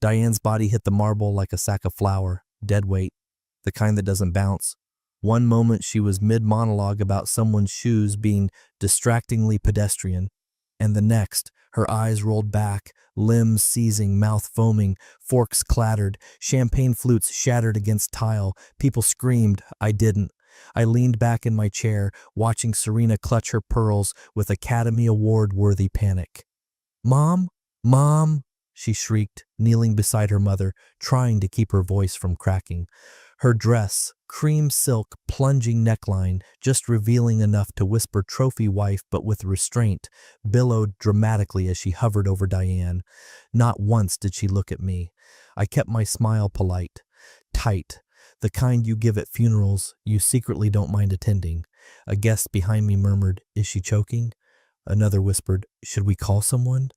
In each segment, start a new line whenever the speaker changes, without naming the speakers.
Diane's body hit the marble like a sack of flour, dead weight, the kind that doesn't bounce. One moment she was mid-monologue about someone's shoes being distractingly pedestrian, and the next, her eyes rolled back, limbs seizing, mouth foaming, forks clattered, champagne flutes shattered against tile. People screamed. I didn't. I leaned back in my chair, watching Serena clutch her pearls with Academy Award-worthy panic. "Mom? Mom!" she shrieked, kneeling beside her mother, trying to keep her voice from cracking. Her dress, cream silk, plunging neckline, just revealing enough to whisper trophy wife but with restraint, billowed dramatically as she hovered over Diane. Not once did she look at me. I kept my smile polite, tight, the kind you give at funerals you secretly don't mind attending. A guest behind me murmured, "Is she choking?" Another whispered, "Should we call someone?"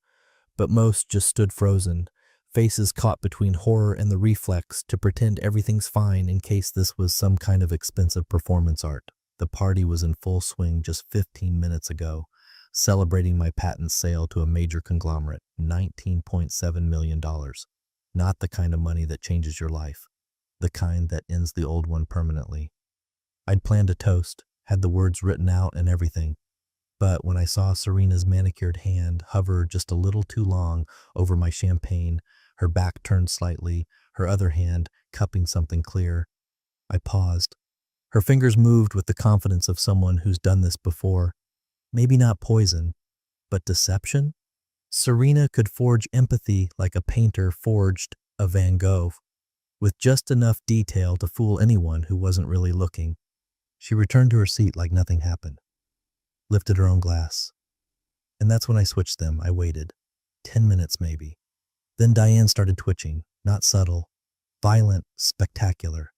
But most just stood frozen, faces caught between horror and the reflex to pretend everything's fine in case this was some kind of expensive performance art. The party was in full swing just 15 minutes ago, celebrating my patent sale to a major conglomerate, $19.7 million. Not the kind of money that changes your life, the kind that ends the old one permanently. I'd planned a toast, had the words written out and everything. But when I saw Serena's manicured hand hover just a little too long over my champagne, her back turned slightly, her other hand cupping something clear, I paused. Her fingers moved with the confidence of someone who's done this before. Maybe not poison, but deception? Serena could forge empathy like a painter forged a Van Gogh, with just enough detail to fool anyone who wasn't really looking. She returned to her seat like nothing happened, lifted her own glass. And that's when I switched them. I waited. 10 minutes maybe. Then Diane started twitching, not subtle, violent, spectacular.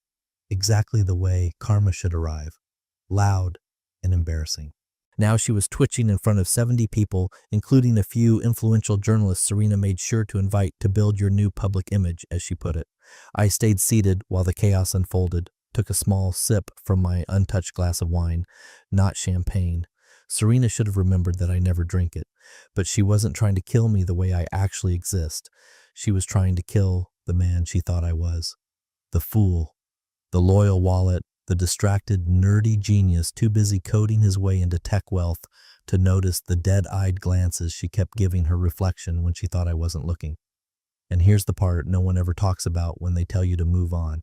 Exactly the way karma should arrive. Loud and embarrassing. Now she was twitching in front of 70 people, including a few influential journalists Serena made sure to invite to build your new public image, as she put it. I stayed seated while the chaos unfolded, took a small sip from my untouched glass of wine, not champagne. Serena should have remembered that I never drink it, but she wasn't trying to kill me the way I actually exist. She was trying to kill the man she thought I was. The fool, the loyal wallet, the distracted, nerdy genius too busy coding his way into tech wealth to notice the dead-eyed glances she kept giving her reflection when she thought I wasn't looking. And here's the part no one ever talks about when they tell you to move on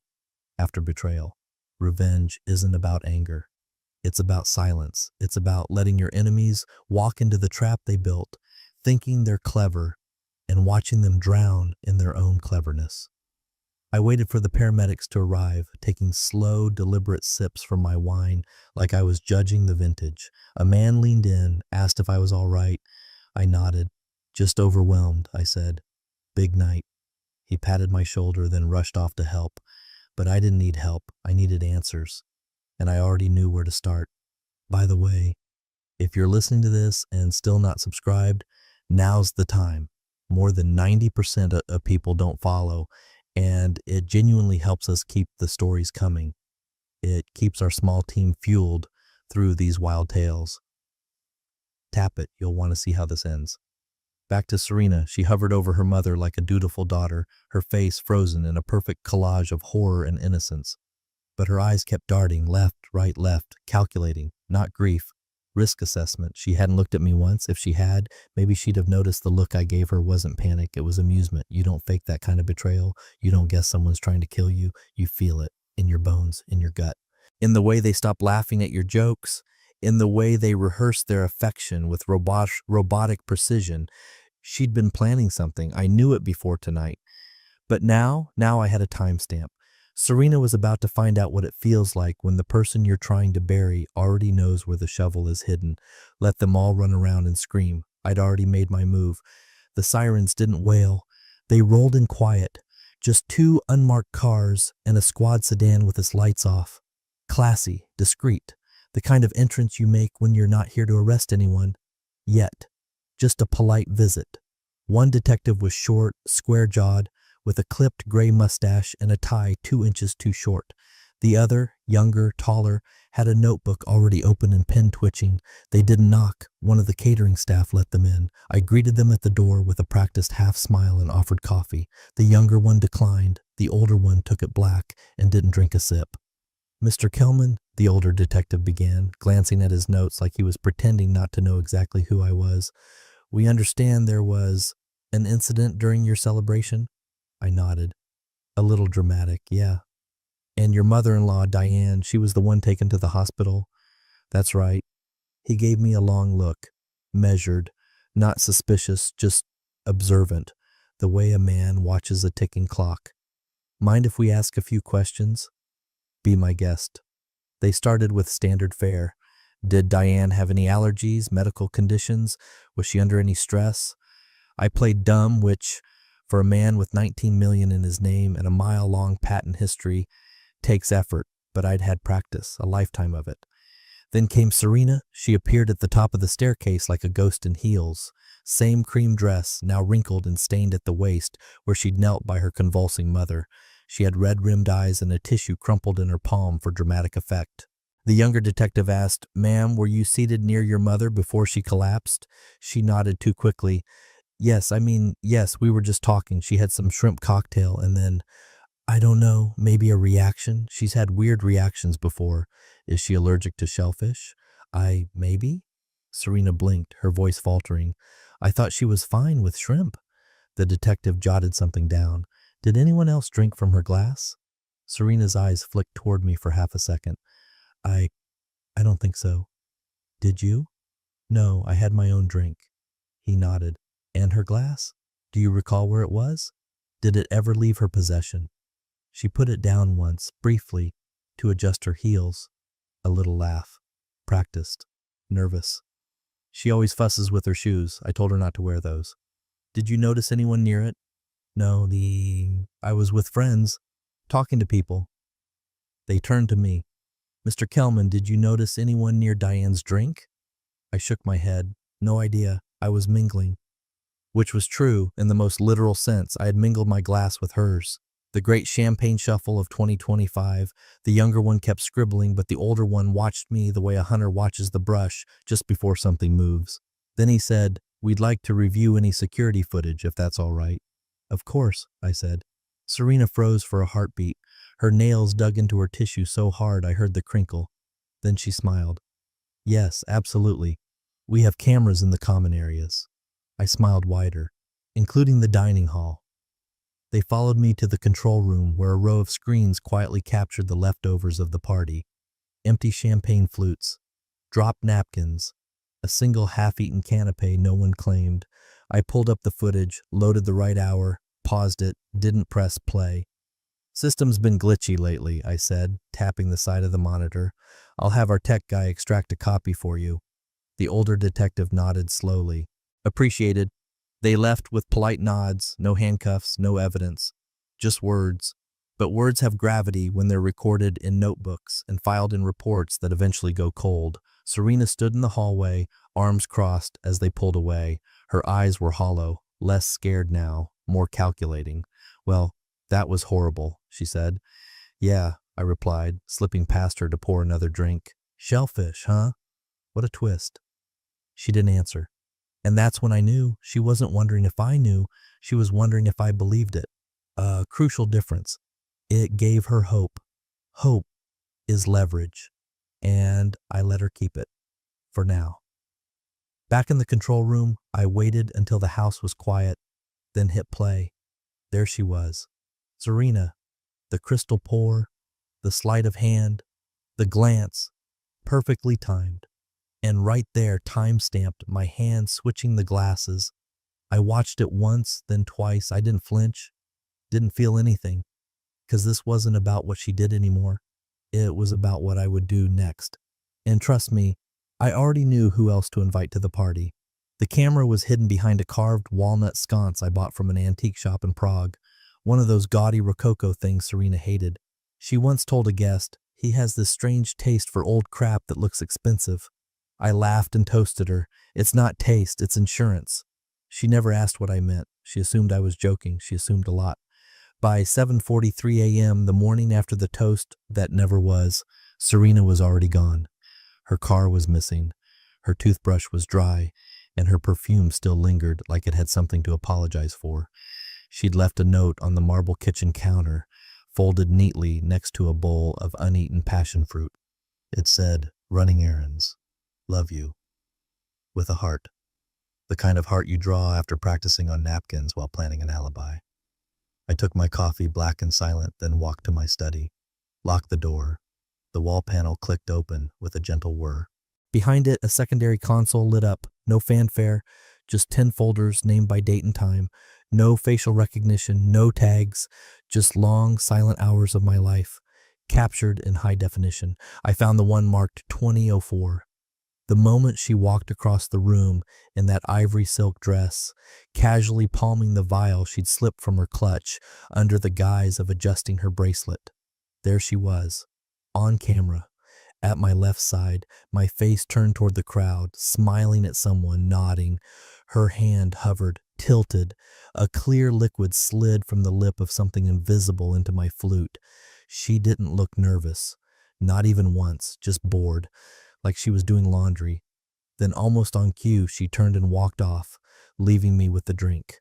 after betrayal. Revenge isn't about anger. It's about silence. It's about letting your enemies walk into the trap they built, thinking they're clever, and watching them drown in their own cleverness. I waited for the paramedics to arrive, taking slow, deliberate sips from my wine like I was judging the vintage. A man leaned in, asked if I was all right. I nodded. "Just overwhelmed," I said. "Big night." He patted my shoulder, then rushed off to help. But I didn't need help. I needed answers. And I already knew where to start. By the way, if you're listening to this and still not subscribed, now's the time. More than 90% of people don't follow, and it genuinely helps us keep the stories coming. It keeps our small team fueled through these wild tales. Tap it. You'll want to see how this ends. Back to Serena. She hovered over her mother like a dutiful daughter, her face frozen in a perfect collage of horror and innocence. But her eyes kept darting left, right, left, calculating, not grief. Risk assessment. She hadn't looked at me once. If she had, maybe she'd have noticed the look I gave her wasn't panic. It was amusement. You don't fake that kind of betrayal. You don't guess someone's trying to kill you. You feel it in your bones, in your gut. In the way they stop laughing at your jokes, in the way they rehearse their affection with robotic precision. She'd been planning something. I knew it before tonight. But now I had a timestamp. Serena was about to find out what it feels like when the person you're trying to bury already knows where the shovel is hidden. Let them all run around and scream. I'd already made my move. The sirens didn't wail. They rolled in quiet. Just 2 unmarked cars and a squad sedan with its lights off. Classy, discreet, the kind of entrance you make when you're not here to arrest anyone. Yet, just a polite visit. One detective was short, square-jawed, with a clipped gray mustache and a tie 2 inches too short. The other, younger, taller, had a notebook already open and pen twitching. They didn't knock. One of the catering staff let them in. I greeted them at the door with a practiced half smile and offered coffee. The younger one declined. The older one took it black and didn't drink a sip. Mr. Kelman, the older detective began, glancing at his notes like he was pretending not to know exactly who I was. We understand there was an incident during your celebration? I nodded. A little dramatic, yeah. And your mother-in-law, Diane, she was the one taken to the hospital? That's right. He gave me a long look, measured, not suspicious, just observant, the way a man watches a ticking clock. Mind if we ask a few questions? Be my guest. They started with standard fare. Did Diane have any allergies, medical conditions? Was she under any stress? I played dumb, which, for a man with 19 million in his name and a mile-long patent history, takes effort, but I'd had practice, a lifetime of it. Then came Serena. She appeared at the top of the staircase like a ghost in heels. Same cream dress, now wrinkled and stained at the waist, where she'd knelt by her convulsing mother. She had red-rimmed eyes and a tissue crumpled in her palm for dramatic effect. The younger detective asked, "Ma'am, were you seated near your mother before she collapsed?" She nodded too quickly. Yes, we were just talking. She had some shrimp cocktail and then, I don't know, maybe a reaction. She's had weird reactions before. Is she allergic to shellfish? Maybe? Serena blinked, her voice faltering. I thought she was fine with shrimp. The detective jotted something down. Did anyone else drink from her glass? Serena's eyes flicked toward me for half a second. I don't think so. Did you? No, I had my own drink. He nodded. And her glass? Do you recall where it was? Did it ever leave her possession? She put it down once, briefly, to adjust her heels. A little laugh. Practiced. Nervous. She always fusses with her shoes. I told her not to wear those. Did you notice anyone near it? No, I was with friends, talking to people. They turned to me. Mr. Kelman, did you notice anyone near Diane's drink? I shook my head. No idea. I was mingling. Which was true, in the most literal sense. I had mingled my glass with hers. The great champagne shuffle of 2025. The younger one kept scribbling, but the older one watched me the way a hunter watches the brush just before something moves. Then he said, "We'd like to review any security footage, if that's all right." Of course, I said. Serena froze for a heartbeat. Her nails dug into her tissue so hard I heard the crinkle. Then she smiled. Yes, absolutely. We have cameras in the common areas. I smiled wider, including the dining hall. They followed me to the control room where a row of screens quietly captured the leftovers of the party. Empty champagne flutes, dropped napkins, a single half-eaten canapé no one claimed. I pulled up the footage, loaded the right hour, paused it, didn't press play. System's been glitchy lately, I said, tapping the side of the monitor. I'll have our tech guy extract a copy for you. The older detective nodded slowly. Appreciated. They left with polite nods, no handcuffs, no evidence, just words. But words have gravity when they're recorded in notebooks and filed in reports that eventually go cold. Serena stood in the hallway, arms crossed as they pulled away. Her eyes were hollow, less scared now, more calculating. Well, that was horrible, she said. Yeah, I replied, slipping past her to pour another drink. Shellfish, huh? What a twist. She didn't answer. And that's when I knew she wasn't wondering if I knew, she was wondering if I believed it. A crucial difference. It gave her hope. Hope is leverage. And I let her keep it. For now. Back in the control room, I waited until the house was quiet, then hit play. There she was. Serena. The crystal pour, the sleight of hand, the glance, perfectly timed. And right there, time-stamped, my hand switching the glasses. I watched it once, then twice. I didn't flinch, didn't feel anything, because this wasn't about what she did anymore. It was about what I would do next. And trust me, I already knew who else to invite to the party. The camera was hidden behind a carved walnut sconce I bought from an antique shop in Prague, one of those gaudy Rococo things Serena hated. She once told a guest, he has this strange taste for old crap that looks expensive. I laughed and toasted her. It's not taste, it's insurance. She never asked what I meant. She assumed I was joking. She assumed a lot. By 7:43 a.m., the morning after the toast that never was, Serena was already gone. Her car was missing. Her toothbrush was dry, and her perfume still lingered like it had something to apologize for. She'd left a note on the marble kitchen counter, folded neatly next to a bowl of uneaten passion fruit. It said, "Running errands. Love you." With a heart. The kind of heart you draw after practicing on napkins while planning an alibi. I took my coffee, black and silent, then walked to my study. Locked the door. The wall panel clicked open with a gentle whir. Behind it, a secondary console lit up. No fanfare, just 10 folders named by date and time. No facial recognition, no tags, just long, silent hours of my life, captured in high definition. I found the one marked 2004. The moment she walked across the room in that ivory silk dress, casually palming the vial she'd slipped from her clutch under the guise of adjusting her bracelet. There she was, on camera, at my left side, my face turned toward the crowd, smiling at someone, nodding. Her hand hovered, tilted. A clear liquid slid from the lip of something invisible into my flute. She didn't look nervous, not even once, just bored, like she was doing laundry. Then almost on cue, she turned and walked off, leaving me with the drink.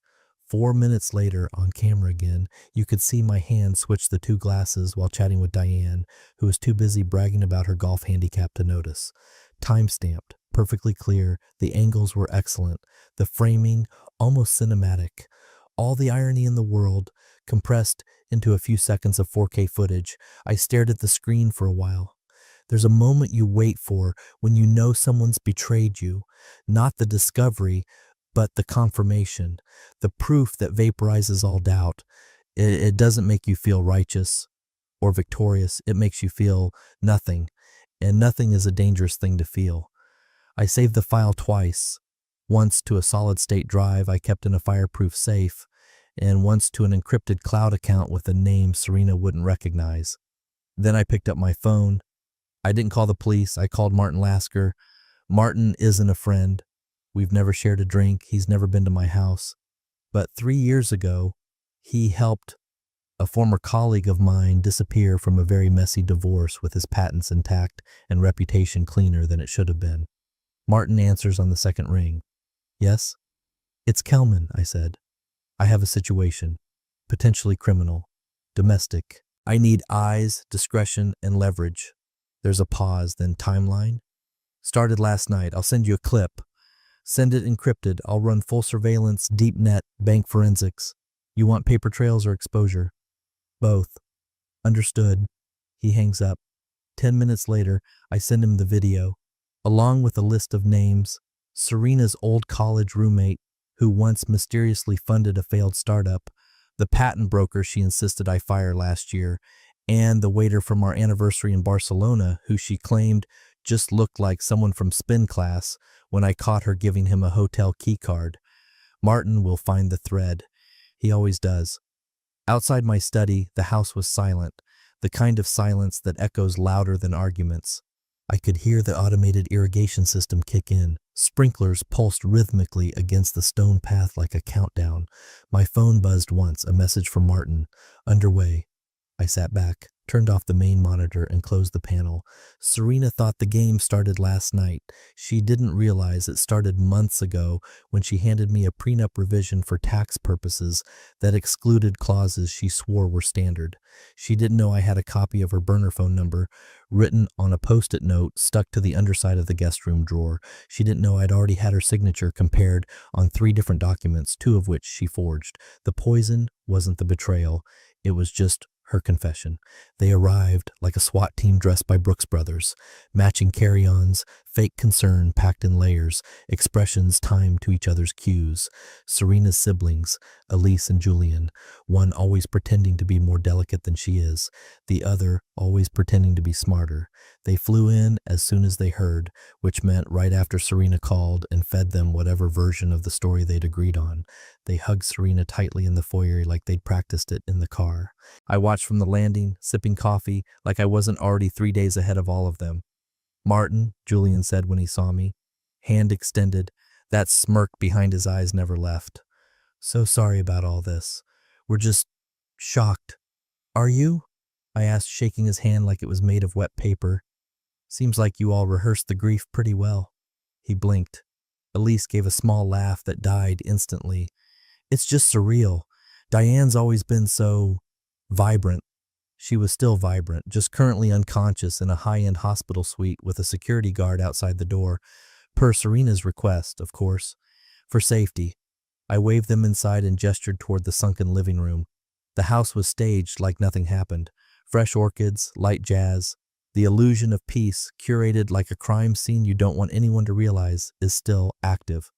4 minutes later, on camera again, you could see my hand switch the 2 glasses while chatting with Diane, who was too busy bragging about her golf handicap to notice. Time-stamped, perfectly clear, the angles were excellent, the framing almost cinematic. All the irony in the world, compressed into a few seconds of 4K footage. I stared at the screen for a while. There's a moment you wait for when you know someone's betrayed you, not the discovery, but the confirmation, the proof that vaporizes all doubt. It doesn't make you feel righteous or victorious. It makes you feel nothing, and nothing is a dangerous thing to feel. I saved the file twice, once to a solid-state drive I kept in a fireproof safe, and once to an encrypted cloud account with a name Serena wouldn't recognize. Then I picked up my phone. I didn't call the police. I called Martin Lasker. Martin isn't a friend. We've never shared a drink. He's never been to my house. But 3 years ago, he helped a former colleague of mine disappear from a very messy divorce with his patents intact and reputation cleaner than it should have been. Martin answers on the second ring. Yes? It's Kelman, I said. I have a situation. Potentially criminal. Domestic. I need eyes, discretion, and leverage. There's a pause, then timeline. Started last night. I'll send you a clip. Send it encrypted. I'll run full surveillance, deep net, bank forensics. You want paper trails or exposure? Both. Understood. He hangs up. 10 minutes later, I send him the video, along with a list of names. Serena's old college roommate, who once mysteriously funded a failed startup, the patent broker she insisted I fire last year, and the waiter from our anniversary in Barcelona, who she claimed just looked like someone from spin class when I caught her giving him a hotel key card. Martin will find the thread. He always does. Outside my study, the house was silent, the kind of silence that echoes louder than arguments. I could hear the automated irrigation system kick in. Sprinklers pulsed rhythmically against the stone path like a countdown. My phone buzzed once, a message from Martin. Underway. I sat back, turned off the main monitor, and closed the panel. Serena thought the game started last night. She didn't realize it started months ago when she handed me a prenup revision for tax purposes that excluded clauses she swore were standard. She didn't know I had a copy of her burner phone number written on a post-it note stuck to the underside of the guest room drawer. She didn't know I'd already had her signature compared on 3 different documents, 2 of which she forged. The poison wasn't the betrayal. It was just her confession. They arrived like a SWAT team dressed by Brooks Brothers, matching carry-ons, fake concern packed in layers, expressions timed to each other's cues. Serena's siblings, Elise and Julian, one always pretending to be more delicate than she is, the other always pretending to be smarter. They flew in as soon as they heard, which meant right after Serena called and fed them whatever version of the story they'd agreed on. They hugged Serena tightly in the foyer like they'd practiced it in the car. I watched from the landing, sipping coffee, like I wasn't already 3 days ahead of all of them. Martin, Julian said when he saw me, hand extended. That smirk behind his eyes never left. So sorry about all this. We're just shocked. Are you? I asked, shaking his hand like it was made of wet paper. Seems like you all rehearsed the grief pretty well. He blinked. Elise gave a small laugh that died instantly. It's just surreal. Diane's always been so vibrant. She was still vibrant, just currently unconscious in a high-end hospital suite with a security guard outside the door, per Serena's request, of course. For safety, I waved them inside and gestured toward the sunken living room. The house was staged like nothing happened. Fresh orchids, light jazz. The illusion of peace, curated like a crime scene you don't want anyone to realize, is still active.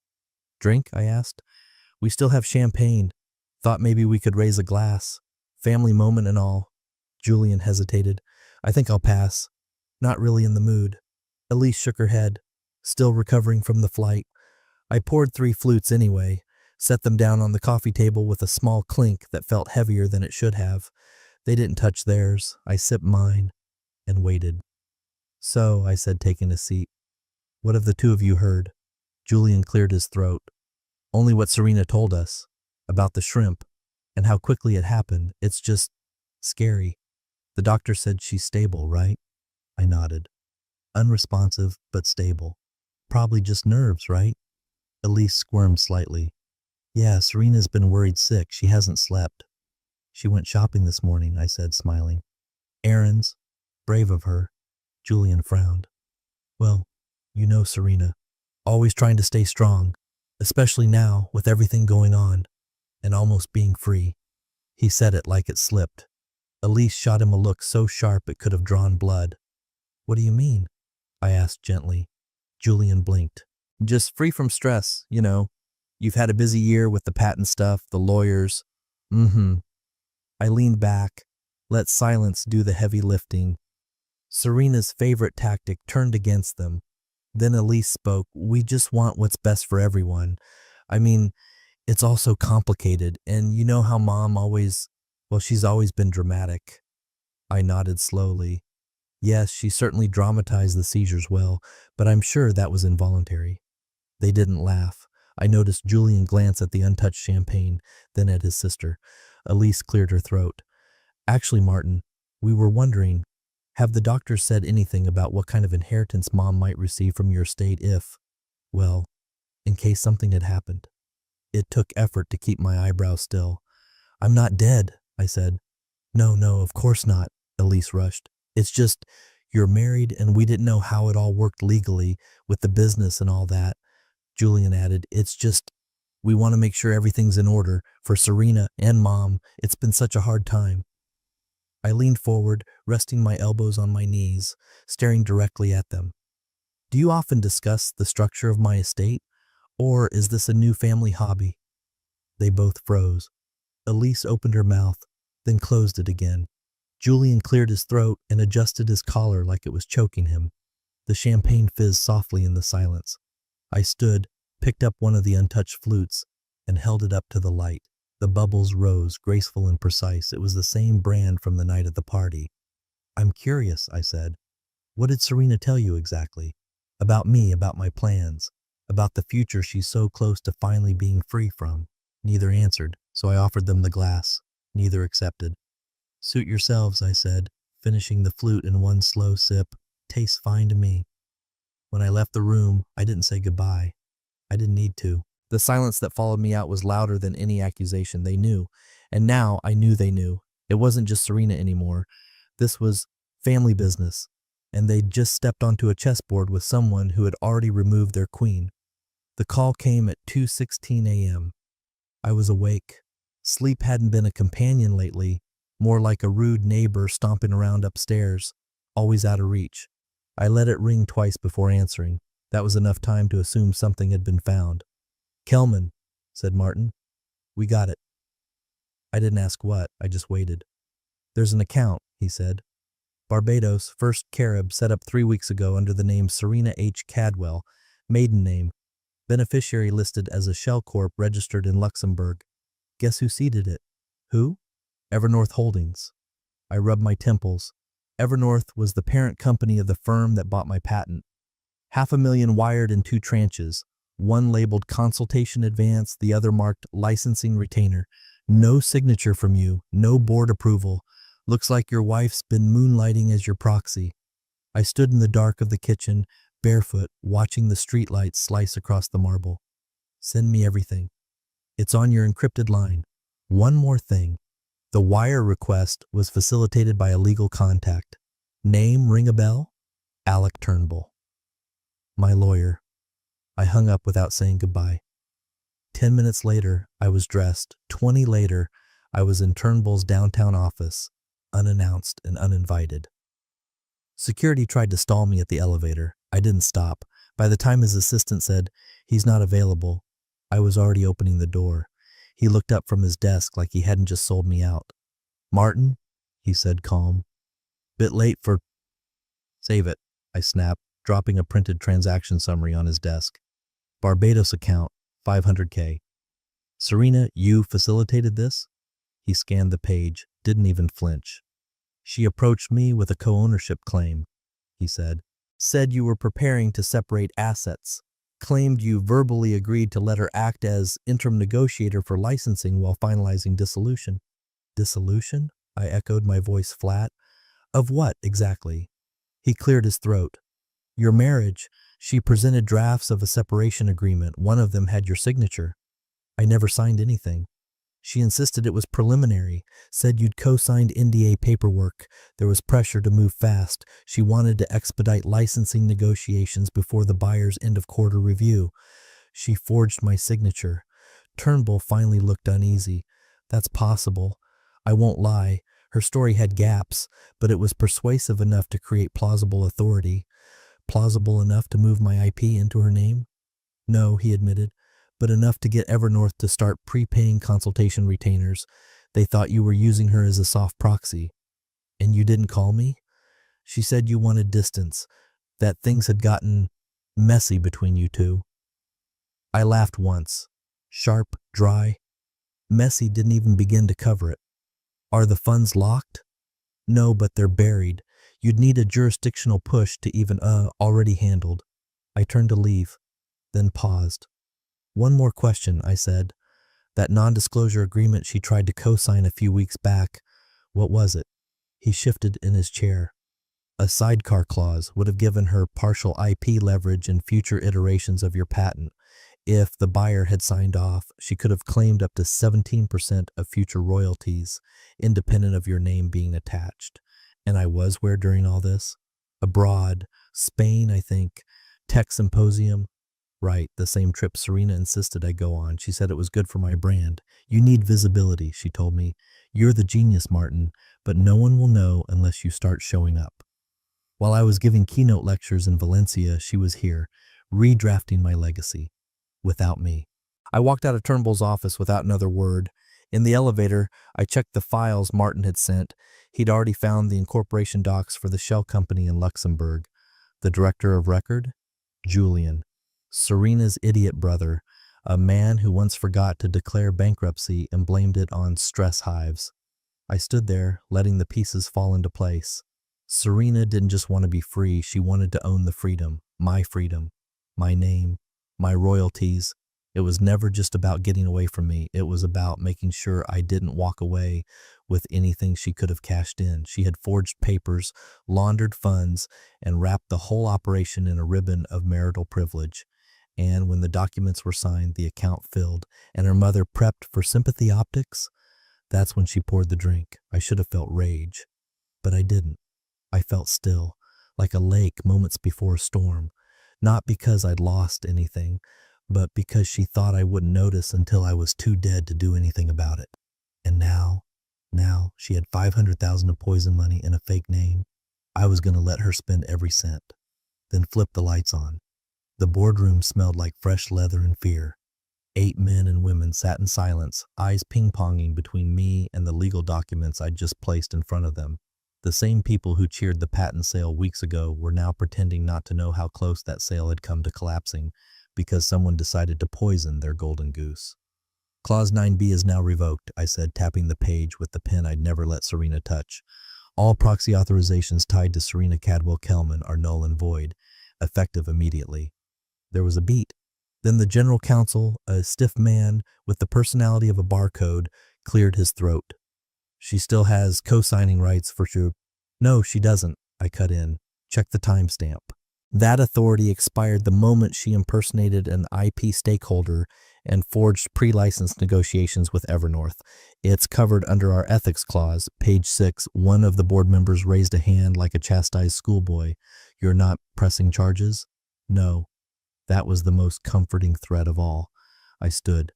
Drink? I asked. We still have champagne. Thought maybe we could raise a glass. Family moment and all. Julian hesitated. I think I'll pass. Not really in the mood. Elise shook her head, still recovering from the flight. I poured 3 flutes anyway, set them down on the coffee table with a small clink that felt heavier than it should have. They didn't touch theirs. I sipped mine and waited. So, I said, taking a seat, what have the 2 of you heard? Julian cleared his throat. Only what Serena told us, about the shrimp, and how quickly it happened. It's just scary. The doctor said she's stable, right? I nodded. Unresponsive, but stable. Probably just nerves, right? Elise squirmed slightly. Yeah, Serena's been worried sick. She hasn't slept. She went shopping this morning, I said, smiling. Errands. Brave of her. Julian frowned. Well, you know Serena. Always trying to stay strong, especially now with everything going on, and almost being free. He said it like it slipped. Elise shot him a look so sharp it could have drawn blood. What do you mean? I asked gently. Julian blinked. Just free from stress, you know. You've had a busy year with the patent stuff, the lawyers. I leaned back, let silence do the heavy lifting. Serena's favorite tactic turned against them. Then Elise spoke. We just want what's best for everyone. I mean, it's all so complicated, and you know how Mom always, well, she's always been dramatic. I nodded slowly. Yes, she certainly dramatized the seizures well, but I'm sure that was involuntary. They didn't laugh. I noticed Julian glance at the untouched champagne, then at his sister. Elise cleared her throat. Actually, Martin, we were wondering, have the doctors said anything about what kind of inheritance Mom might receive from your estate if, well, in case something had happened? It took effort to keep my eyebrows still. I'm not dead, I said. No, of course not, Elise rushed. It's just, you're married and we didn't know how it all worked legally with the business and all that. Julian added, it's just, we want to make sure everything's in order for Serena and Mom. It's been such a hard time. I leaned forward, resting my elbows on my knees, staring directly at them. Do you often discuss the structure of my estate, or is this a new family hobby? They both froze. Elise opened her mouth, then closed it again. Julian cleared his throat and adjusted his collar like it was choking him. The champagne fizzed softly in the silence. I stood, picked up one of the untouched flutes, and held it up to the light. The bubbles rose, graceful and precise. It was the same brand from the night at the party. I'm curious, I said. What did Serena tell you exactly? About me, about my plans, about the future she's so close to finally being free from. Neither answered, so I offered them the glass. Neither accepted. Suit yourselves, I said, finishing the flute in one slow sip. Tastes fine to me. When I left the room, I didn't say goodbye. I didn't need to. The silence that followed me out was louder than any accusation. They knew, and now I knew they knew. It wasn't just Serena anymore. This was family business, and they'd just stepped onto a chessboard with someone who had already removed their queen. The call came at 2:16 a.m. I was awake. Sleep hadn't been a companion lately, more like a rude neighbor stomping around upstairs, always out of reach. I let it ring twice before answering. That was enough time to assume something had been found. Kelman, said Martin. We got it. I didn't ask what, I just waited. There's an account, he said. Barbados, First Carib, set up 3 weeks ago under the name Serena H. Cadwell, maiden name. Beneficiary listed as a shell corp registered in Luxembourg. Guess who seeded it? Who? Evernorth Holdings. I rubbed my temples. Evernorth was the parent company of the firm that bought my patent. $500,000 wired in 2 tranches, one labeled consultation advance, the other marked licensing retainer. No signature from you, no board approval. Looks like your wife's been moonlighting as your proxy. I stood in the dark of the kitchen, barefoot, watching the streetlights slice across the marble. Send me everything. It's on your encrypted line. One more thing. The wire request was facilitated by a legal contact. Name ring a bell? Alec Turnbull. My lawyer. I hung up without saying goodbye. 10 minutes later, I was dressed. 20 later, I was in Turnbull's downtown office, unannounced and uninvited. Security tried to stall me at the elevator. I didn't stop. By the time his assistant said, "He's not available," I was already opening the door. He looked up from his desk like he hadn't just sold me out. "Martin," he said, calm. "Bit late for—" "Save it," I snapped, dropping a printed transaction summary on his desk. "Barbados account, 500K. Serena, you facilitated this?" He scanned the page, didn't even flinch. "She approached me with a co-ownership claim," he said. "Said you were preparing to separate assets. Claimed you verbally agreed to let her act as interim negotiator for licensing while finalizing dissolution." "Dissolution?" I echoed, my voice flat. "Of what, exactly?" He cleared his throat. "Your marriage. She presented drafts of a separation agreement. One of them had your signature. I never signed anything. She insisted it was preliminary, said you'd co-signed NDA paperwork. There was pressure to move fast. She wanted to expedite licensing negotiations before the buyer's end-of-quarter review. She forged my signature." Turnbull finally looked uneasy. "That's possible. I won't lie. Her story had gaps, but it was persuasive enough to create plausible authority. Plausible enough to move my IP into her name?" "No," he admitted, "but enough to get Evernorth to start prepaying consultation retainers. They thought you were using her as a soft proxy." "And you didn't call me?" "She said you wanted distance, that things had gotten messy between you two." I laughed once. Sharp, dry. Messy didn't even begin to cover it. "Are the funds locked?" "No, but they're buried. You'd need a jurisdictional push to even, already handled." I turned to leave, then paused. "One more question," I said. "That non-disclosure agreement she tried to co-sign a few weeks back, what was it?" He shifted in his chair. "A sidecar clause would have given her partial IP leverage in future iterations of your patent. If the buyer had signed off, she could have claimed up to 17% of future royalties, independent of your name being attached." And I was where during all this? Abroad. Spain, I think. Tech Symposium. Right, the same trip Serena insisted I go on. She said it was good for my brand. "You need visibility," she told me. "You're the genius, Martin, but no one will know unless you start showing up." While I was giving keynote lectures in Valencia, she was here, redrafting my legacy. Without me. I walked out of Turnbull's office without another word. In the elevator, I checked the files Martin had sent. He'd already found the incorporation docs for the shell company in Luxembourg. The director of record? Julian. Serena's idiot brother, a man who once forgot to declare bankruptcy and blamed it on stress hives. I stood there, letting the pieces fall into place. Serena didn't just want to be free, she wanted to own the freedom, my name, my royalties. It was never just about getting away from me. It was about making sure I didn't walk away with anything she could have cashed in. She had forged papers, laundered funds, and wrapped the whole operation in a ribbon of marital privilege. And when the documents were signed, the account filled, and her mother prepped for sympathy optics, that's when she poured the drink. I should have felt rage, but I didn't. I felt still, like a lake moments before a storm. Not because I'd lost anything, but because she thought I wouldn't notice until I was too dead to do anything about it. And now she had $500,000 of poison money in a fake name. I was going to let her spend every cent, then flip the lights on. The boardroom smelled like fresh leather and fear. 8 men and women sat in silence, eyes ping-ponging between me and the legal documents I'd just placed in front of them. The same people who cheered the patent sale weeks ago were now pretending not to know how close that sale had come to collapsing because someone decided to poison their golden goose. "Clause 9B is now revoked," I said, tapping the page with the pen I'd never let Serena touch. "All proxy authorizations tied to Serena Cadwell-Kelman are null and void, effective immediately." There was a beat. Then the general counsel, a stiff man with the personality of a barcode, cleared his throat. She still has co-signing rights for sure. No, she doesn't, I cut in. Check the timestamp. That authority expired the moment she impersonated an IP stakeholder and forged pre-license negotiations with Evernorth. It's covered under our ethics clause. Page 6, one of the board members raised a hand like a chastised schoolboy. You're not pressing charges? No. That was the most comforting threat of all. I stood.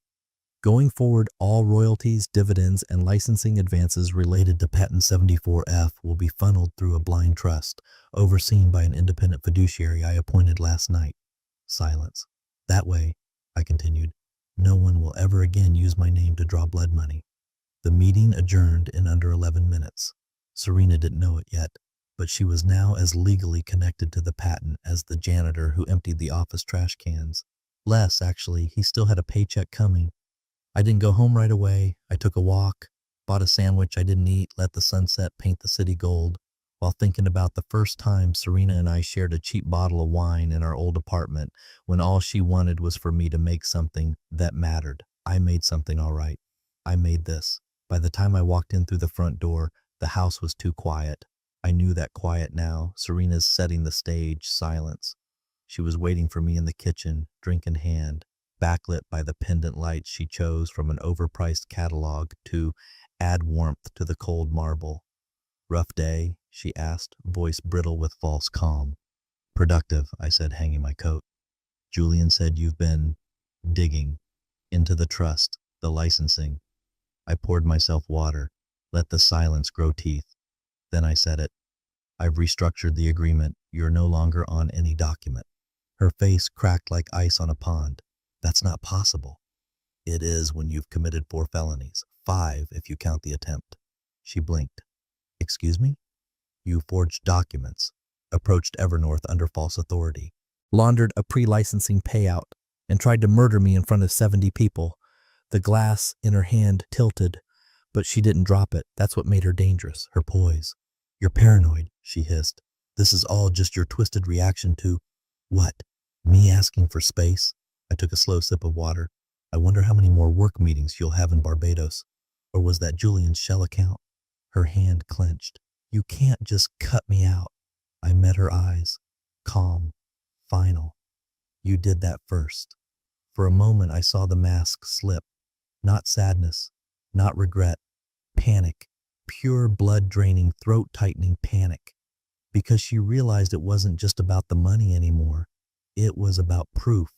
Going forward, all royalties, dividends, and licensing advances related to Patent 74F will be funneled through a blind trust, overseen by an independent fiduciary I appointed last night. Silence. That way, I continued, no one will ever again use my name to draw blood money. The meeting adjourned in under 11 minutes. Serena didn't know it yet, but she was now as legally connected to the patent as the janitor who emptied the office trash cans. Less, actually. He still had a paycheck coming. I didn't go home right away. I took a walk, bought a sandwich I didn't eat, let the sunset paint the city gold, while thinking about the first time Serena and I shared a cheap bottle of wine in our old apartment when all she wanted was for me to make something that mattered. I made something all right. I made this. By the time I walked in through the front door, the house was too quiet. I knew that quiet now. Serena's setting the stage, silence. She was waiting for me in the kitchen, drink in hand, backlit by the pendant lights she chose from an overpriced catalog to add warmth to the cold marble. Rough day? She asked, voice brittle with false calm. Productive, I said, hanging my coat. Julian said you've been digging into the trust, the licensing. I poured myself water, let the silence grow teeth. Then I said it. I've restructured the agreement. You're no longer on any document. Her face cracked like ice on a pond. That's not possible. It is when you've committed 4 felonies, 5 if you count the attempt. She blinked. Excuse me? You forged documents, approached Evernorth under false authority, laundered a pre-licensing payout, and tried to murder me in front of 70 people. The glass in her hand tilted, but she didn't drop it. That's what made her dangerous, her poise. You're paranoid, she hissed. This is all just your twisted reaction to, what? Me asking for space? I took a slow sip of water. I wonder how many more work meetings you'll have in Barbados. Or was that Julian's shell account? Her hand clenched. You can't just cut me out. I met her eyes. Calm. Final. You did that first. For a moment I saw the mask slip. Not sadness. Not regret. Panic. Pure blood-draining, throat-tightening panic. Because she realized it wasn't just about the money anymore. It was about proof.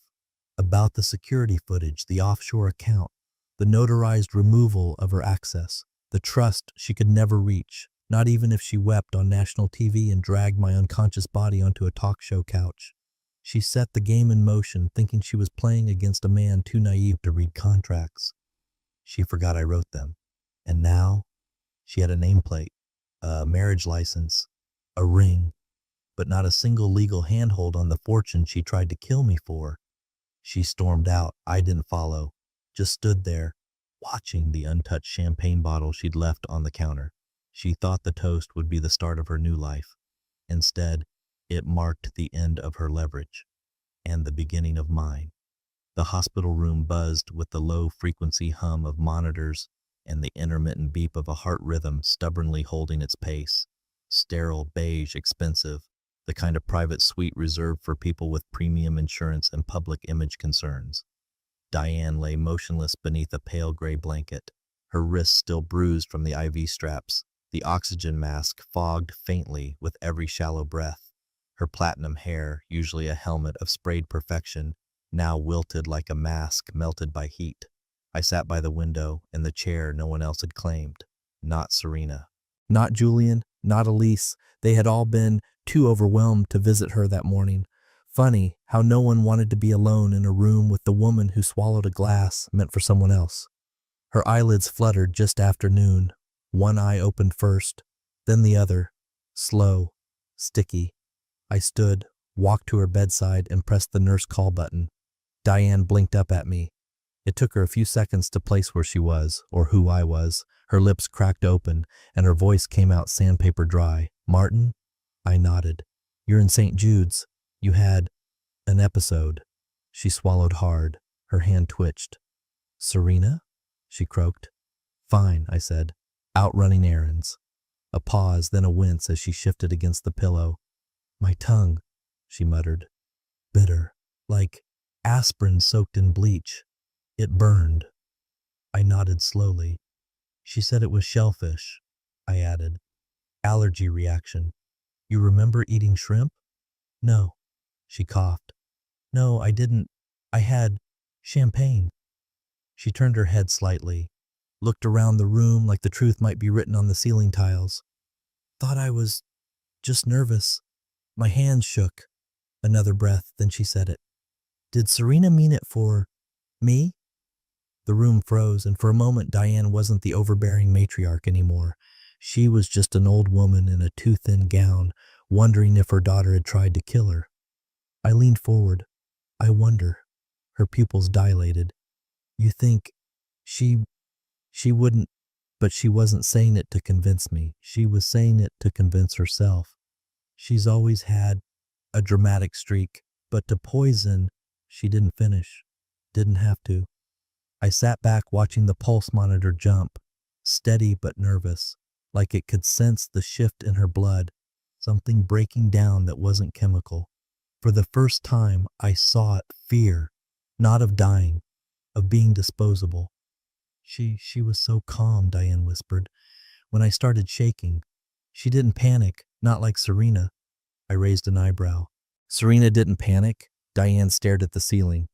About the security footage, the offshore account, the notarized removal of her access, the trust she could never reach, not even if she wept on national TV and dragged my unconscious body onto a talk show couch. She set the game in motion, thinking she was playing against a man too naive to read contracts. She forgot I wrote them. And now, she had a nameplate, a marriage license, a ring, but not a single legal handhold on the fortune she tried to kill me for. She stormed out. I didn't follow, just stood there, watching the untouched champagne bottle she'd left on the counter. She thought the toast would be the start of her new life. Instead, it marked the end of her leverage, and the beginning of mine. The hospital room buzzed with the low-frequency hum of monitors and the intermittent beep of a heart rhythm stubbornly holding its pace. Sterile, beige, expensive. The kind of private suite reserved for people with premium insurance and public image concerns. Diane lay motionless beneath a pale gray blanket, her wrists still bruised from the IV straps, the oxygen mask fogged faintly with every shallow breath. Her platinum hair, usually a helmet of sprayed perfection, now wilted like a mask melted by heat. I sat by the window, in the chair no one else had claimed. Not Serena. Not Julian, not Elise. They had all been too overwhelmed to visit her that morning. Funny how no one wanted to be alone in a room with the woman who swallowed a glass meant for someone else. Her eyelids fluttered just after noon. One eye opened first, then the other. Slow, sticky. I stood, walked to her bedside, and pressed the nurse call button. Diane blinked up at me. It took her a few seconds to place where she was, or who I was. Her lips cracked open, and her voice came out sandpaper dry. Martin? I nodded. You're in St. Jude's. You had an episode. She swallowed hard. Her hand twitched. Serena? She croaked. Fine, I said. Out running errands. A pause, then a wince as she shifted against the pillow. My tongue, she muttered. Bitter, like aspirin soaked in bleach. It burned. I nodded slowly. She said it was shellfish. I added. Allergy reaction. You remember eating shrimp? No. She coughed. No, I didn't. I had champagne. She turned her head slightly, looked around the room like the truth might be written on the ceiling tiles. Thought I was just nervous. My hands shook. Another breath, then she said it. Did Serena mean it for me? The room froze, and for a moment Diane wasn't the overbearing matriarch anymore. She was just an old woman in a too-thin gown, wondering if her daughter had tried to kill her. I leaned forward. I wonder. Her pupils dilated. You think she wouldn't, but she wasn't saying it to convince me. She was saying it to convince herself. She's always had a dramatic streak, but to poison, she didn't finish. Didn't have to. I sat back watching the pulse monitor jump, steady but nervous, like it could sense the shift in her blood, something breaking down that wasn't chemical. For the first time, I saw it, fear, not of dying, of being disposable. She was so calm, Diane whispered. When I started shaking, she didn't panic, not like Serena. I raised an eyebrow. Serena didn't panic? Diane stared at the ceiling.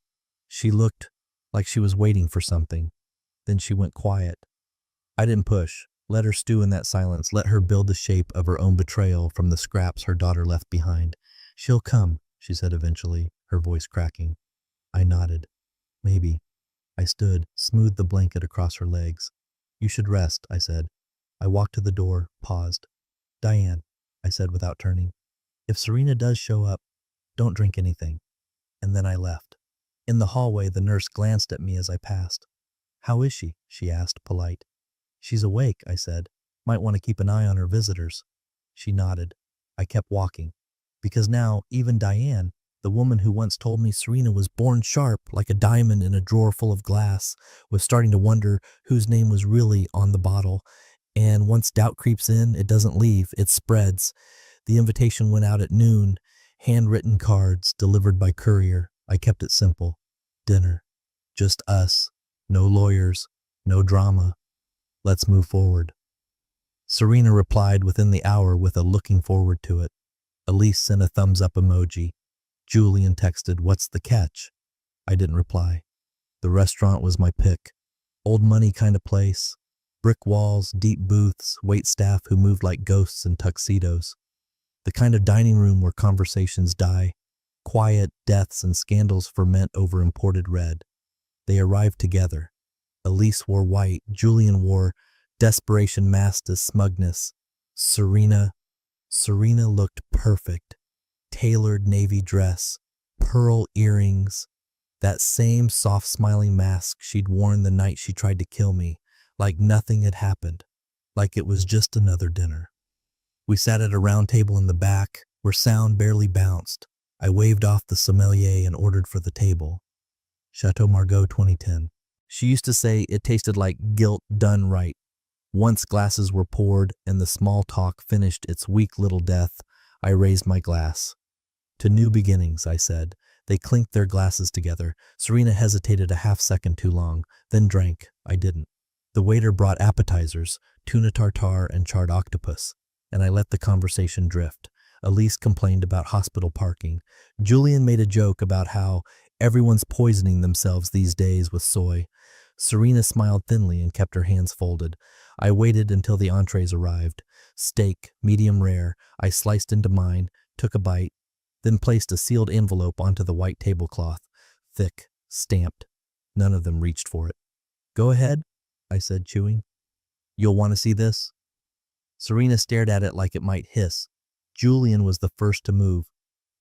She looked like she was waiting for something. Then she went quiet. I didn't push. Let her stew in that silence. Let her build the shape of her own betrayal from the scraps her daughter left behind. She'll come, she said eventually, her voice cracking. I nodded. Maybe. I stood, smoothed the blanket across her legs. You should rest, I said. I walked to the door, paused. Diane, I said without turning. If Serena does show up, don't drink anything. And then I left. In the hallway, the nurse glanced at me as I passed. How is she? She asked, polite. She's awake, I said. Might want to keep an eye on her visitors. She nodded. I kept walking. Because now, even Diane, the woman who once told me Serena was born sharp like a diamond in a drawer full of glass, was starting to wonder whose name was really on the bottle. And once doubt creeps in, it doesn't leave, it spreads. The invitation went out at noon. Handwritten cards delivered by courier. I kept it simple. Dinner. Just us. No lawyers. No drama. Let's move forward. Serena replied within the hour with a looking forward to it. Elise sent a thumbs up emoji. Julian texted, what's the catch? I didn't reply. The restaurant was my pick. Old money kind of place. Brick walls, deep booths, wait staff who moved like ghosts in tuxedos. The kind of dining room where conversations die. Quiet deaths and scandals ferment over imported red. They arrived together. Elise wore white. Julian wore desperation masked as smugness. Serena looked perfect. Tailored navy dress, pearl earrings, that same soft smiling mask she'd worn the night she tried to kill me, like nothing had happened, like it was just another dinner. We sat at a round table in the back, where sound barely bounced. I waved off the sommelier and ordered for the table. Chateau Margaux 2010. She used to say it tasted like guilt done right. Once glasses were poured and the small talk finished its weak little death, I raised my glass. To new beginnings, I said. They clinked their glasses together. Serena hesitated a half second too long, then drank. I didn't. The waiter brought appetizers, tuna tartare and charred octopus, and I let the conversation drift. Elise complained about hospital parking. Julian made a joke about how everyone's poisoning themselves these days with soy. Serena smiled thinly and kept her hands folded. I waited until the entrees arrived. Steak, medium rare. I sliced into mine, took a bite, then placed a sealed envelope onto the white tablecloth. Thick, stamped. None of them reached for it. Go ahead, I said, chewing. You'll want to see this? Serena stared at it like it might hiss. Julian was the first to move.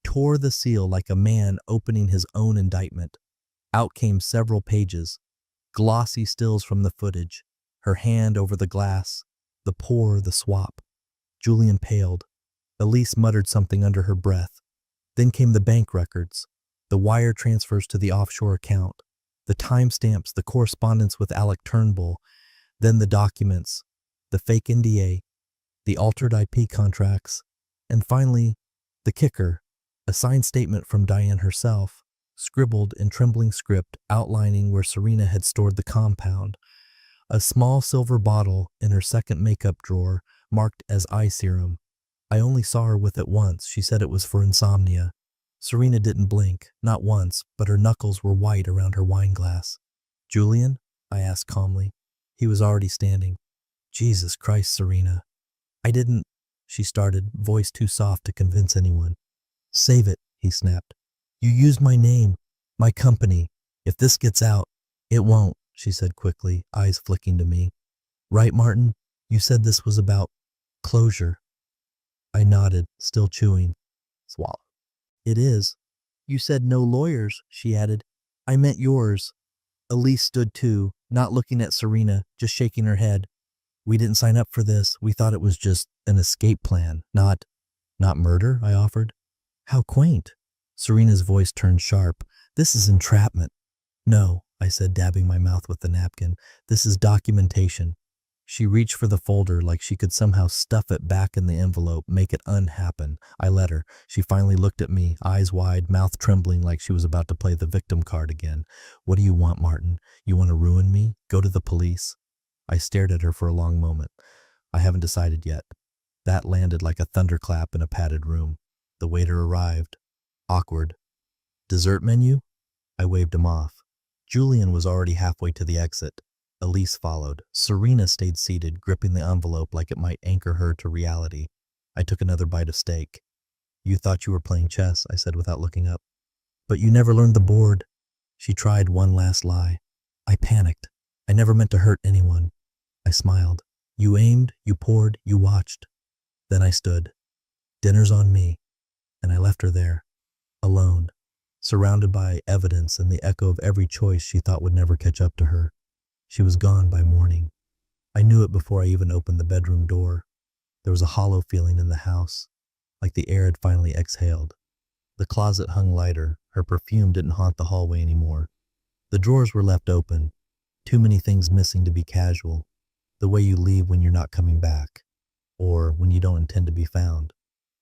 Tore the seal like a man opening his own indictment. Out came several pages. Glossy stills from the footage. Her hand over the glass. The pour, the swap. Julian paled. Elise muttered something under her breath. Then came the bank records, the wire transfers to the offshore account, the timestamps, the correspondence with Alec Turnbull. Then the documents, the fake NDA, the altered IP contracts, and finally, the kicker, a signed statement from Diane herself, scribbled in trembling script outlining where Serena had stored the compound. A small silver bottle in her second makeup drawer marked as eye serum. I only saw her with it once. She said it was for insomnia. Serena didn't blink, not once, but her knuckles were white around her wine glass. "Julian?" I asked calmly. He was already standing. "Jesus Christ, Serena." "I didn't," she started, voice too soft to convince anyone. "Save it," he snapped. "You used my name, my company. If this gets out—" "It won't," she said quickly, eyes flicking to me. "Right, Martin? You said this was about closure." I nodded, still chewing. Swallow. "It is." "You said no lawyers," she added. "I meant yours." Elise stood too, not looking at Serena, just shaking her head. "We didn't sign up for this. We thought it was just an escape plan, not murder," I offered. "How quaint." Serena's voice turned sharp. "This is entrapment." "No," I said, dabbing my mouth with the napkin. "This is documentation." She reached for the folder like she could somehow stuff it back in the envelope, make it unhappen. I let her. She finally looked at me, eyes wide, mouth trembling like she was about to play the victim card again. "What do you want, Martin? You want to ruin me? Go to the police?" I stared at her for a long moment. "I haven't decided yet." That landed like a thunderclap in a padded room. The waiter arrived. Awkward. "Dessert menu?" I waved him off. Julian was already halfway to the exit. Elise followed. Serena stayed seated, gripping the envelope like it might anchor her to reality. I took another bite of steak. "You thought you were playing chess," I said without looking up. "But you never learned the board." She tried one last lie. "I panicked. I never meant to hurt anyone." I smiled. "You aimed, you poured, you watched." Then I stood. "Dinner's on me." And I left her there, alone, surrounded by evidence and the echo of every choice she thought would never catch up to her. She was gone by morning. I knew it before I even opened the bedroom door. There was a hollow feeling in the house, like the air had finally exhaled. The closet hung lighter. Her perfume didn't haunt the hallway anymore. The drawers were left open. Too many things missing to be casual. The way you leave when you're not coming back, or when you don't intend to be found.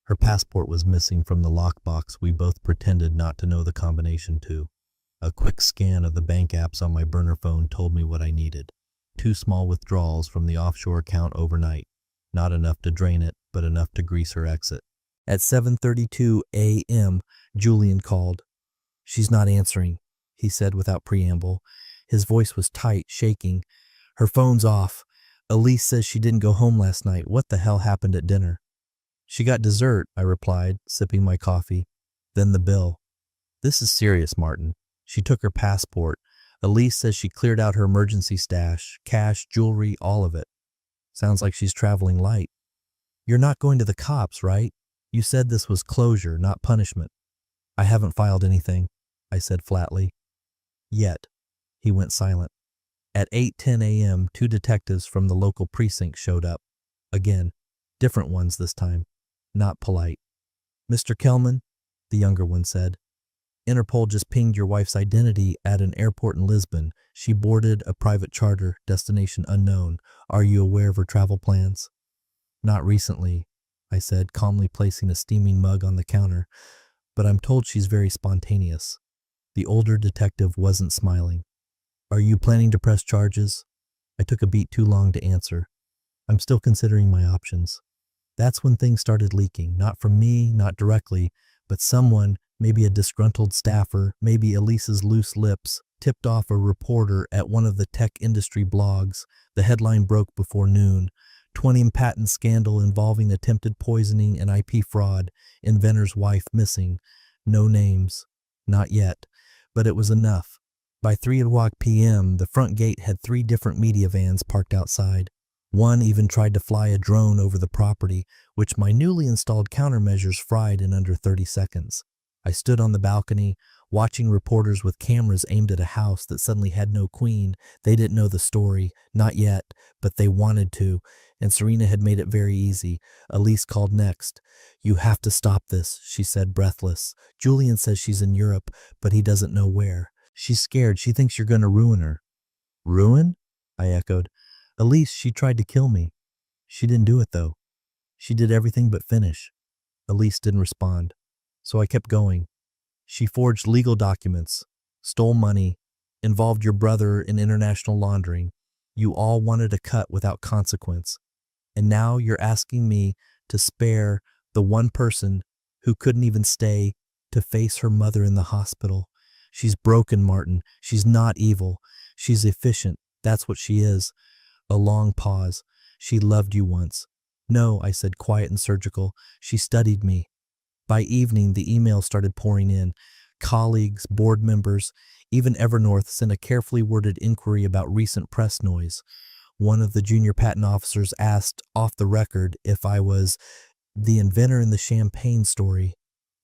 Her passport was missing from the lockbox we both pretended not to know the combination to. A quick scan of the bank apps on my burner phone told me what I needed. 2 small withdrawals from the offshore account overnight. Not enough to drain it, but enough to grease her exit. At 7:32 a.m., Julian called. "She's not answering," he said without preamble. His voice was tight, shaking. "Her phone's off. Elise says she didn't go home last night. What the hell happened at dinner?" "She got dessert," I replied, sipping my coffee. Then the bill. "This is serious, Martin. She took her passport. Elise says she cleared out her emergency stash, cash, jewelry, all of it. Sounds like she's traveling light." "You're not going to the cops, right? You said this was closure, not punishment." "I haven't filed anything," I said flatly. "Yet." He went silent. At 8:10 a.m., 2 detectives from the local precinct showed up. Again, different ones this time. Not polite. "Mr. Kelman," the younger one said, "Interpol just pinged your wife's identity at an airport in Lisbon. She boarded a private charter, destination unknown. Are you aware of her travel plans?" "Not recently," I said, calmly placing a steaming mug on the counter, "but I'm told she's very spontaneous." The older detective wasn't smiling. "Are you planning to press charges?" I took a beat too long to answer. "I'm still considering my options." That's when things started leaking, not from me, not directly, but someone, maybe a disgruntled staffer, maybe Elise's loose lips, tipped off a reporter at one of the tech industry blogs. The headline broke before noon. 20 patent scandal involving attempted poisoning and IP fraud. Inventor's wife missing. No names. Not yet. But it was enough. By 3 p.m., the front gate had 3 different media vans parked outside. One even tried to fly a drone over the property, which my newly installed countermeasures fried in under 30 seconds. I stood on the balcony, watching reporters with cameras aimed at a house that suddenly had no queen. They didn't know the story, not yet, but they wanted to, and Serena had made it very easy. Elise called next. "You have to stop this," she said, breathless. "Julian says she's in Europe, but he doesn't know where. She's scared. She thinks you're going to ruin her." "Ruin?" I echoed. Elise, she tried to kill me. She didn't do it, though. She did everything but finish. Elise didn't respond. So I kept going. She forged legal documents, stole money, involved your brother in international laundering. You all wanted a cut without consequence. And now you're asking me to spare the one person who couldn't even stay to face her mother in the hospital. She's broken, Martin. She's not evil. She's efficient. That's what she is. A long pause. She loved you once. No, I said, quiet and surgical. She studied me. By evening, the emails started pouring in. Colleagues, board members, even Evernorth sent a carefully worded inquiry about recent press noise. One of the junior patent officers asked off the record if I was the inventor in the champagne story.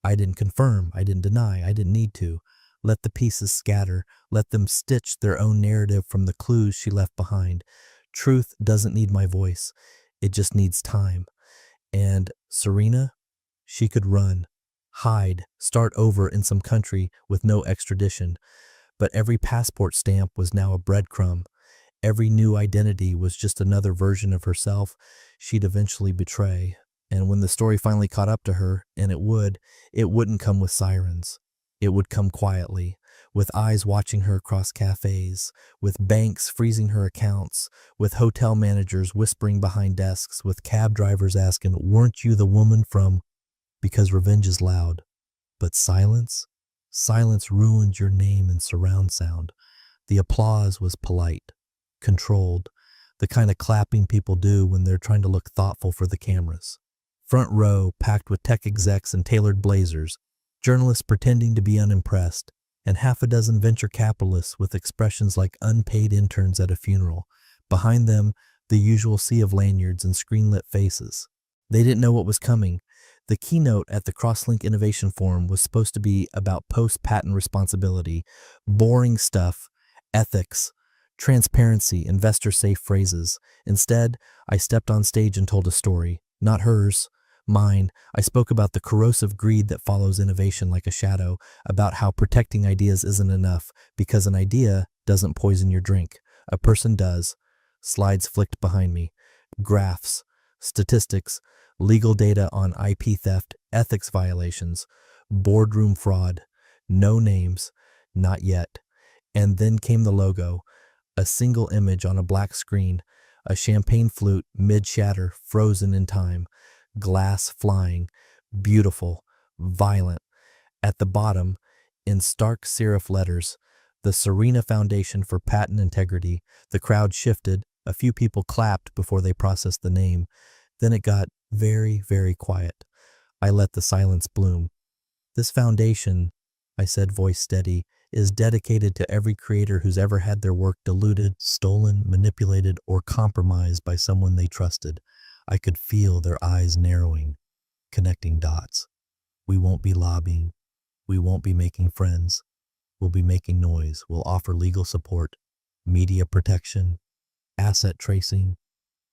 I didn't confirm, I didn't deny, I didn't need to. Let the pieces scatter, let them stitch their own narrative from the clues she left behind. Truth doesn't need my voice, it just needs time. And Serena, she could run, hide, start over in some country with no extradition. But every passport stamp was now a breadcrumb. Every new identity was just another version of herself she'd eventually betray. And when the story finally caught up to her, and it wouldn't come with sirens. It would come quietly, with eyes watching her across cafes, with banks freezing her accounts, with hotel managers whispering behind desks, with cab drivers asking, "Weren't you the woman from?" Because revenge is loud. But silence? Silence ruined your name in surround sound. The applause was polite, controlled, the kind of clapping people do when they're trying to look thoughtful for the cameras. Front row packed with tech execs in tailored blazers, journalists pretending to be unimpressed, and half a dozen venture capitalists with expressions like unpaid interns at a funeral. Behind them, the usual sea of lanyards and screen-lit faces. They didn't know what was coming. The keynote at the Crosslink Innovation Forum was supposed to be about post-patent responsibility, boring stuff, ethics, transparency, investor-safe phrases. Instead, I stepped on stage and told a story, not hers, mine. I spoke about the corrosive greed that follows innovation like a shadow, about how protecting ideas isn't enough, because an idea doesn't poison your drink. A person does. Slides flicked behind me. Graphs, statistics, legal data on IP theft, ethics violations, boardroom fraud, no names, not yet. And then came the logo, a single image on a black screen, a champagne flute mid-shatter, frozen in time, glass flying, beautiful, violent. At the bottom, in stark serif letters, the Serena Foundation for Patent Integrity. The crowd shifted. A few people clapped before they processed the name. Then it got very, very quiet. I let the silence bloom. This foundation, I said, voice steady, is dedicated to every creator who's ever had their work diluted, stolen, manipulated, or compromised by someone they trusted. I could feel their eyes narrowing, connecting dots. We won't be lobbying. We won't be making friends. We'll be making noise. We'll offer legal support, media protection, asset tracing.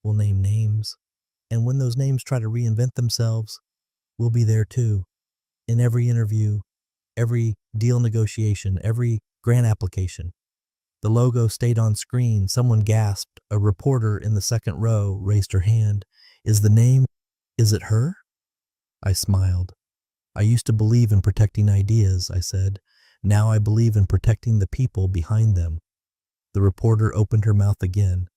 We'll name names. And when those names try to reinvent themselves, we'll be there too. In every interview, every deal negotiation, every grant application. The logo stayed on screen. Someone gasped. A reporter in the second row raised her hand. Is it her? I smiled. I used to believe in protecting ideas, I said. Now I believe in protecting the people behind them. The reporter opened her mouth again,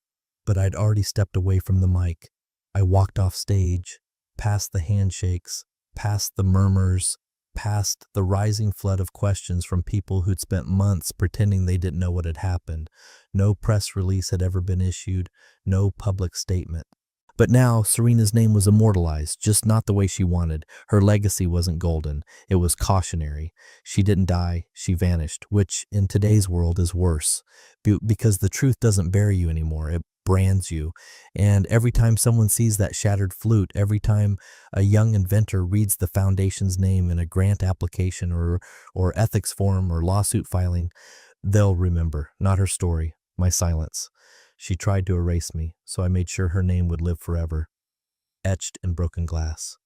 but I'd already stepped away from the mic. I walked off stage, past the handshakes, past the murmurs, past the rising flood of questions from people who'd spent months pretending they didn't know what had happened. No press release had ever been issued, no public statement. But now Serena's name was immortalized, just not the way she wanted. Her legacy wasn't golden. It was cautionary. She didn't die, she vanished, which in today's world is worse. Because the truth doesn't bury you anymore. It brands you. And every time someone sees that shattered flute, every time a young inventor reads the foundation's name in a grant application or ethics form or lawsuit filing, they'll remember, not her story, my silence. She tried to erase me, so I made sure her name would live forever, etched in broken glass.